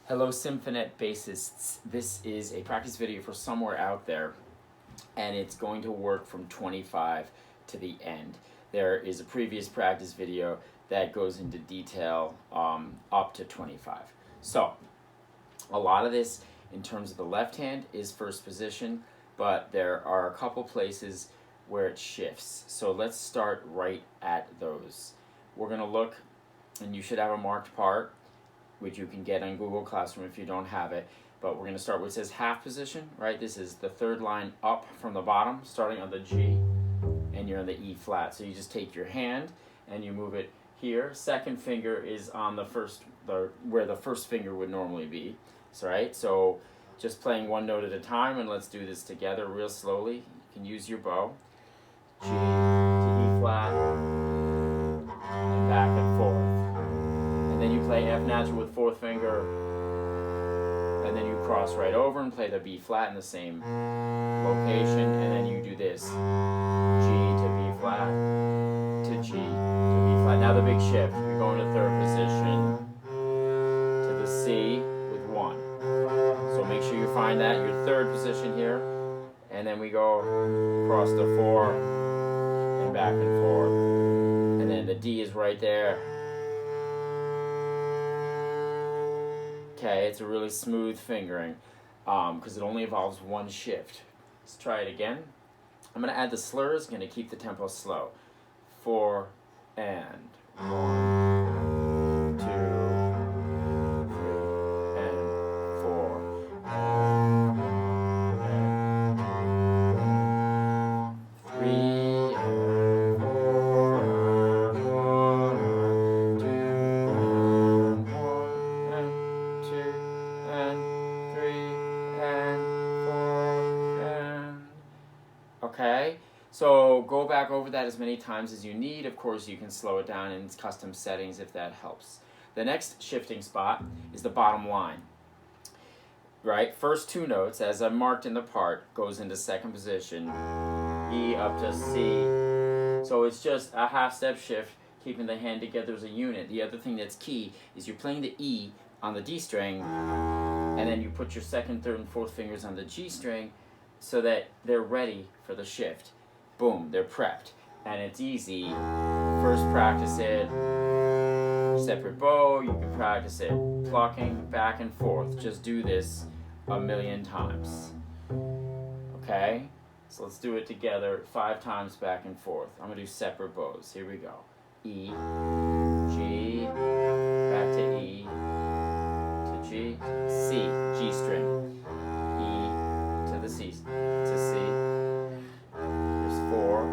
Hello Symphonet bassists, this is a practice video for somewhere out there, and it's going to work from 25 to the end. There is a previous practice video that goes into detail up to 25. So a lot of this in terms of the left hand is first position, but there are a couple places where it shifts. So let's start right at those. We're going to look, and you should have a marked part, which you can get on Google Classroom if you don't have it. But we're going to start where it says half position, right? This is the third line up from the bottom, starting on the G, and you're on the E flat. So you just take your hand and you move it here. Second finger is on the where the first finger would normally be. So, right? So just playing one note at a time, and let's do this together real slowly. You can use your bow. G to E flat, and back and forth. And then you play F natural with fourth finger, and then you cross right over and play the B flat in the same location, and then you do this, G to B flat, to G to B flat. Now the big shift, you're going to third position, to the C with one. So make sure you find that, your third position here, and then we go across the four, and back and forth, and then the D is right there. Okay, it's a really smooth fingering because it only involves one shift. Let's try it again. I'm going to add the slurs, going to keep the tempo slow. 4 and 1, 2, 3 and 4 and 3 and 4 and 1, 2 and 1 and 2 and 3 and 4 and... Okay, so go back over that as many times as you need. Of course, you can slow it down in custom settings if that helps. The next shifting spot is the bottom line. Right, first two notes, as I marked in the part, goes into second position, E up to C. So it's just a half step shift, keeping the hand together as a unit. The other thing that's key is you're playing the E on the D string, and then you put your second, third, and fourth fingers on the G string so that they're ready for the shift. Boom, they're prepped. And it's easy. First practice it, separate bow, you can practice it plucking back and forth. Just do this a million times. Okay? So let's do it together 5 times back and forth. I'm going to do separate bows. Here we go. E, G, back to E, to G, C, G string, E to the C, to C. There's 4,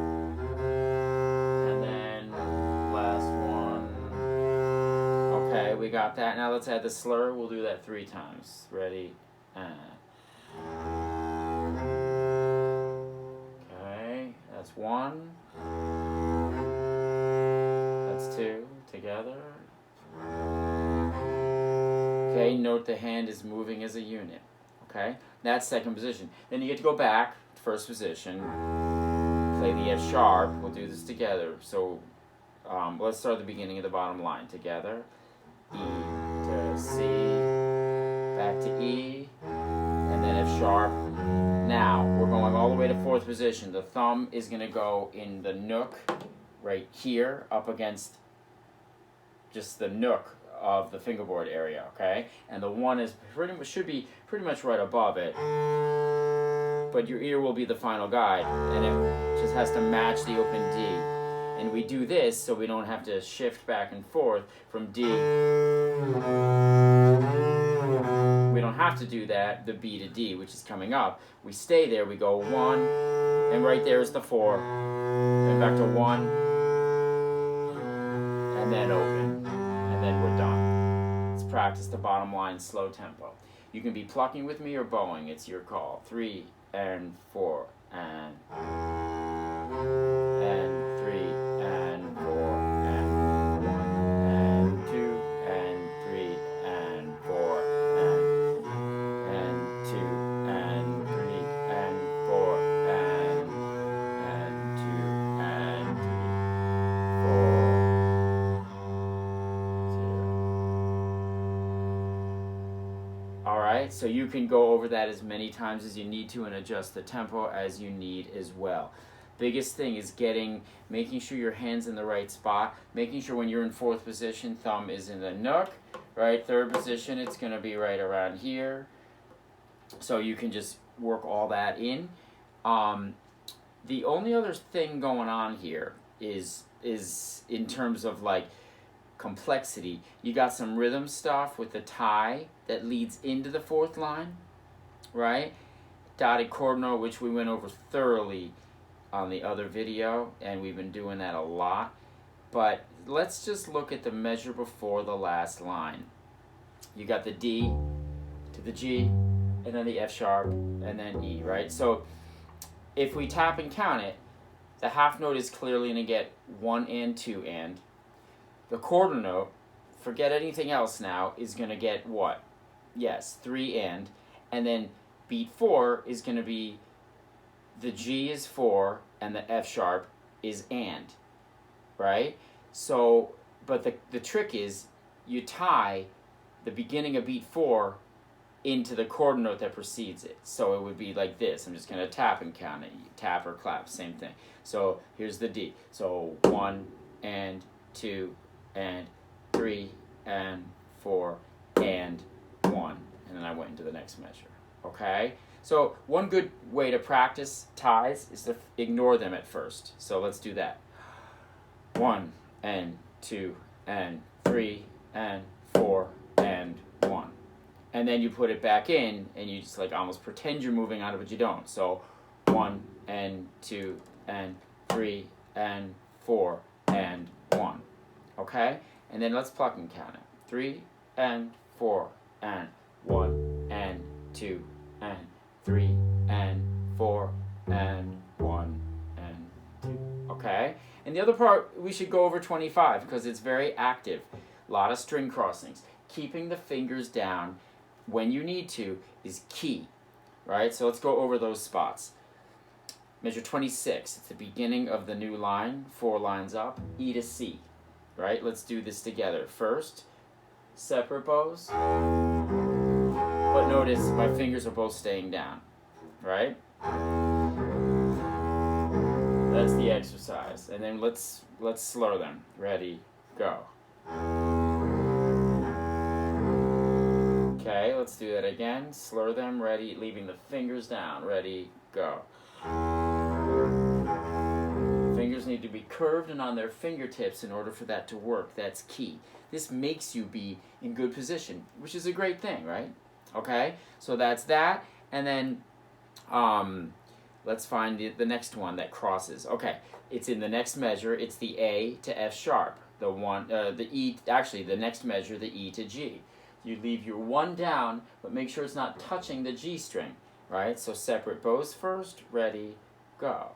and then last one. Okay, we got that. Now let's add the slur. We'll do that 3 times. Ready? Okay, that's 1. That's 2 together. Okay, note the hand is moving as a unit. Okay, that's second position. Then you get to go back, first position, play the F sharp. We'll do this together. So let's start at the beginning of the bottom line together. E to C, back to E, and then F sharp. Now we're going all the way to fourth position. The thumb is going to go in the nook right here, up against just the nook of the fingerboard area, okay? And the 1 is should be pretty much right above it, but your ear will be the final guide, and it just has to match the open D. And we do this so we don't have to shift back and forth from D. We don't have to do that, the B to D, which is coming up. We stay there, we go 1, and right there is the 4, and back to 1, and then open, and then we're done. Let's practice the bottom line slow tempo. You can be plucking with me or bowing, it's your call. 3 and 4 and 3 and 4 and 1 and 2 and 3 and 4 and 2 and 3 and 4 and 2 and 3 4 0. right? So you can go over that as many times as you need to and adjust the tempo as you need as well. Biggest thing is making sure your hand's in the right spot, making sure when you're in fourth position, thumb is in the nook, right? Third position, it's going to be right around here. So you can just work all that in. The only other thing going on here is in terms of like complexity. You got some rhythm stuff with the tie that leads into the fourth line, right? Dotted chord note, which we went over thoroughly on the other video, and we've been doing that a lot. But let's just look at the measure before the last line. You got the D to the G, and then the F sharp, and then E, right? So if we tap and count it, the half note is clearly going to get 1 and 2 and. The quarter note, forget anything else now, is going to get what? Yes, 3 and. And then beat 4 is going to be the G is 4 and the F sharp is and, right? So, but the trick is you tie the beginning of beat 4 into the quarter note that precedes it. So it would be like this. I'm just going to tap and count it. Tap or clap, same thing. So here's the D. So 1 and 2 and 3 and 4 and 1. And then I went into the next measure. Okay? So one good way to practice ties is to ignore them at first. So let's do that. 1 and 2 and 3 and 4 and 1. And then you put it back in and you just like almost pretend you're moving on it, but you don't. So 1 and 2 and 3 and 4 and 1. Okay? And then let's pluck and count it. 3 and 4 and 1 and 2 and 3 and 4 and 1 and 2. Okay? And the other part, we should go over 25 because it's very active. A lot of string crossings. Keeping the fingers down when you need to is key. Right? So let's go over those spots. Measure 26. It's the beginning of the new line. 4 lines up. E to C. Right? Let's do this together. First, separate bows. But notice my fingers are both staying down, right? That's the exercise. And then let's slur them. Ready, go. Okay, let's do that again. Slur them, ready, leaving the fingers down. Ready, go. Fingers need to be curved and on their fingertips in order for that to work. That's key. This makes you be in good position, which is a great thing, right? Okay, so that's that, and then let's find the next one that crosses. Okay, it's in the next measure. It's the A to F sharp. The E. Actually, the next measure, the E to G. You leave your 1 down, but make sure it's not touching the G string. Right. So separate bows first. Ready, go.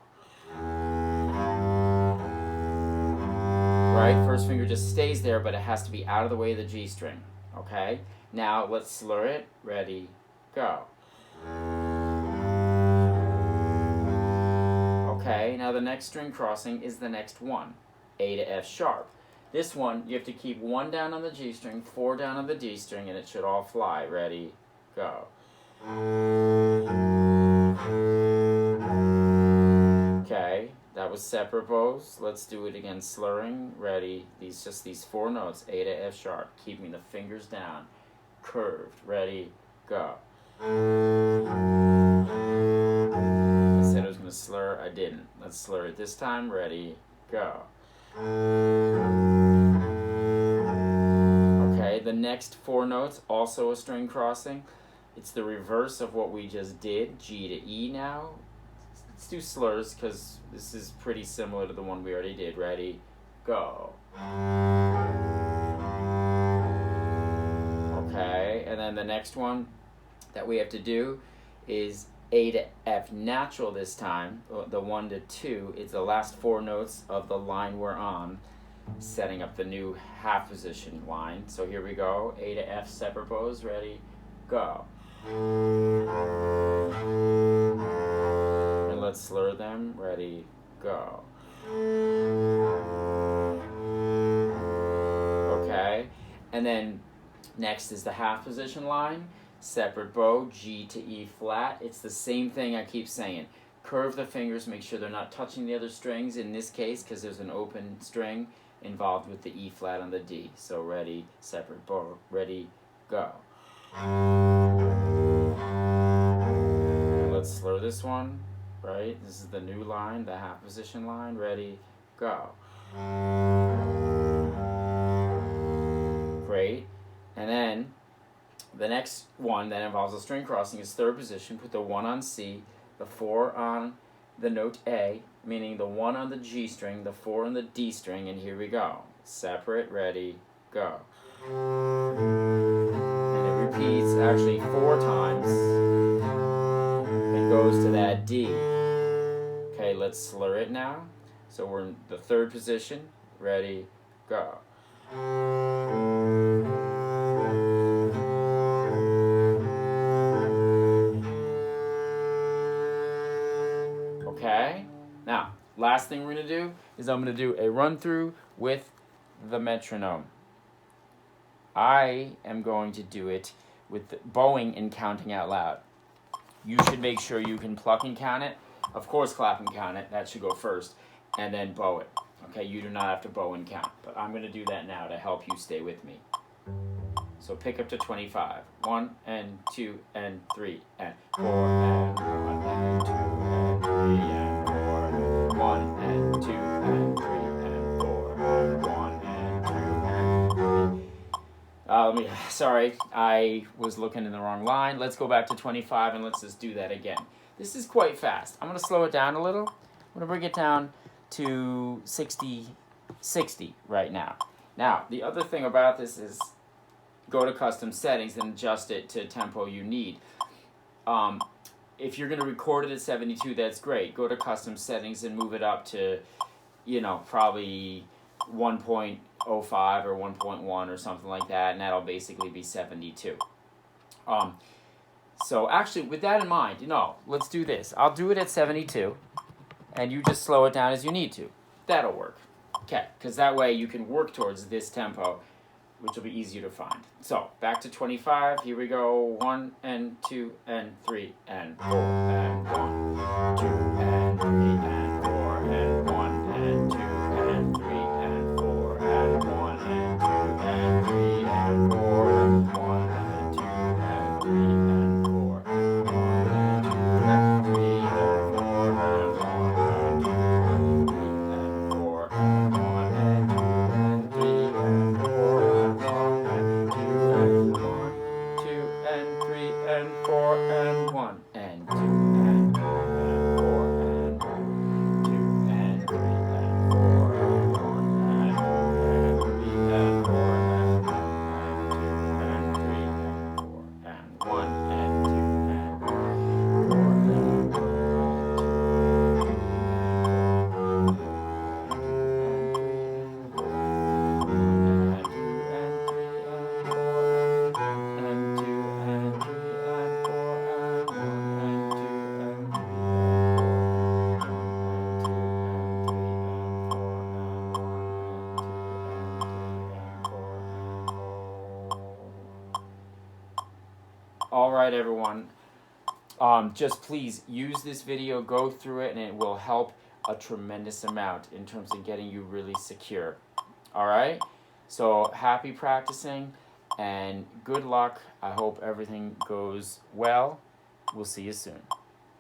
Right. First finger just stays there, but it has to be out of the way of the G string. Okay. Now let's slur it. Ready, go. Okay, now the next string crossing is the next one, A to F sharp. This one, you have to keep 1 down on the G string, 4 down on the D string, and it should all fly. Ready, go. Okay, that was separate bows. Let's do it again, slurring. Ready, these 4 notes, A to F sharp, keeping the fingers down. Curved. Ready, go. I said I was going to slur. I didn't. Let's slur it this time. Ready, go. Okay, the next 4 notes, also a string crossing. It's the reverse of what we just did. G to E now. Let's do slurs because this is pretty similar to the one we already did. Ready, go. Okay, and then the next one that we have to do is A to F natural this time, the 1 to 2. It's the last 4 notes of the line we're on, setting up the new half position line. So here we go, A to F separate bows, ready, go. And let's slur them, ready, go. Okay, and then next is the half position line. separate bow, G to E flat. It's the same thing I keep saying. Curve the fingers, make sure they're not touching the other strings in this case because there's an open string involved with the E flat on the D. So ready, separate bow, ready, go. And let's slur this one, right? This is the new line, the half position line, ready, go. Great. And then the next one that involves a string crossing is third position. Put the 1 on C, the 4 on the note A, meaning the 1 on the G string, the 4 on the D string, and here we go. Separate, ready, go. And it repeats actually 4 times and goes to that D. Okay, let's slur it now. So we're in the third position, ready, go. Okay, now last thing we're going to do is I'm going to do a run through with the metronome. I am going to do it with the bowing and counting out loud. You should make sure you can pluck and count it. Of course, clap and count it. That should go first. And then bow it. Okay, you do not have to bow and count. But I'm going to do that now to help you stay with me. So pick up to 25. 1 and 2 and 3 and 4 and 1 and 2 and 3 and 4. 1 and 2 and 3 and 4 and 1 and 2 and 3. Sorry, I was looking in the wrong line. Let's go back to 25 and let's just do that again. This is quite fast. I'm going to slow it down a little. I'm going to bring it down to 60 right now. Now, the other thing about this is go to custom settings and adjust it to tempo you need. If you're going to record it at 72, that's great. Go to custom settings and move it up to, probably 1.05 or 1.1 or something like that, and that'll basically be 72. So actually, with that in mind, let's do this. I'll do it at 72, and you just slow it down as you need to. That'll work. Okay, because that way you can work towards this tempo, which will be easier to find. So, back to 25. Here we go. 1 and 2 and 3 and 4 and 1, 2 and 3 and 4 and 1 and 2 and 3 and 4 and 1 and 2 and 3 and 4 and 1 and 2 and 3 and 4 and 1 and 2 and 3 and 4 and 1 and 2 and 3 and 4 and 1 and 2 and 3 and 4 and 1 and 2 and 3 and 4 and 1 and 2 and 4 and 4 and 2 and 3 and 4 and 1 and 2 and 3 and 4 and 1 and 2 and 3 and 4 and 1 and 2 and 4 and 1 All right, everyone. Just please use this video, go through it, and it will help a tremendous amount in terms of getting you really secure. All right? So happy practicing and good luck. I hope everything goes well. We'll see you soon.